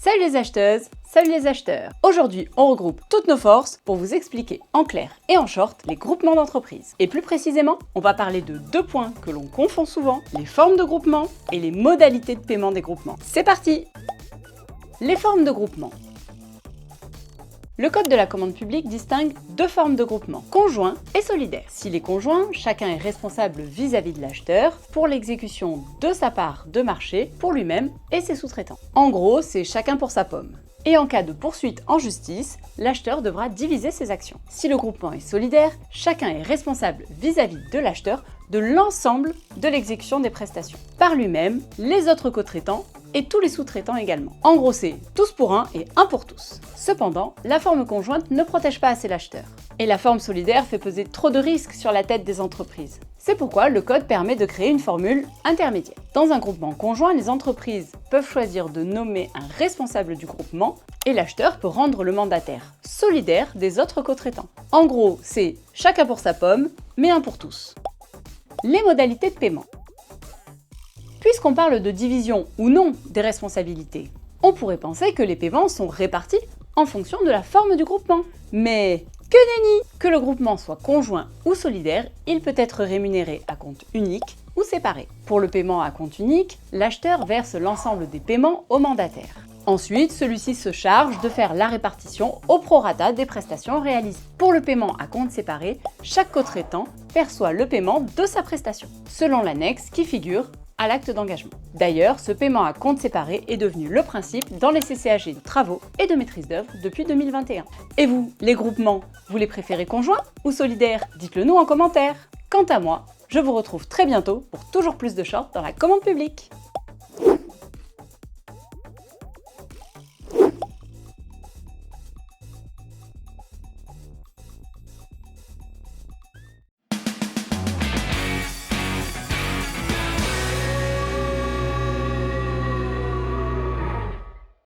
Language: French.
Salut les acheteuses, salut les acheteurs. Aujourd'hui, on regroupe toutes nos forces pour vous expliquer en clair et en short les groupements d'entreprises. Et plus précisément, on va parler de deux points que l'on confond souvent, les formes de groupement et les modalités de paiement des groupements. C'est parti! Les formes de groupement. Le Code de la commande publique distingue deux formes de groupement, conjoint et solidaire. S'il est conjoint, chacun est responsable vis-à-vis de l'acheteur pour l'exécution de sa part de marché pour lui-même et ses sous-traitants. En gros, c'est chacun pour sa pomme. Et en cas de poursuite en justice, l'acheteur devra diviser ses actions. Si le groupement est solidaire, chacun est responsable vis-à-vis de l'acheteur de l'ensemble de l'exécution des prestations. Par lui-même, les autres co-traitants et tous les sous-traitants également. En gros, c'est tous pour un et un pour tous. Cependant, la forme conjointe ne protège pas assez l'acheteur. Et la forme solidaire fait peser trop de risques sur la tête des entreprises. C'est pourquoi le code permet de créer une formule intermédiaire. Dans un groupement conjoint, les entreprises peuvent choisir de nommer un responsable du groupement et l'acheteur peut rendre le mandataire solidaire des autres co-traitants. En gros, c'est chacun pour sa pomme, mais un pour tous. Les modalités de paiement. Puisqu'on parle de division ou non des responsabilités, on pourrait penser que les paiements sont répartis en fonction de la forme du groupement. Mais que nenni! Que le groupement soit conjoint ou solidaire, il peut être rémunéré à compte unique ou séparé. Pour le paiement à compte unique, l'acheteur verse l'ensemble des paiements au mandataire. Ensuite, celui-ci se charge de faire la répartition au prorata des prestations réalisées. Pour le paiement à compte séparé, chaque co-traitant perçoit le paiement de sa prestation, selon l'annexe qui figure à l'acte d'engagement. D'ailleurs, ce paiement à compte séparé est devenu le principe dans les CCAG de travaux et de maîtrise d'œuvre depuis 2021. Et vous, les groupements, vous les préférez conjoints ou solidaires? Dites-le nous en commentaire. Quant à moi, je vous retrouve très bientôt pour toujours plus de shorts dans la commande publique.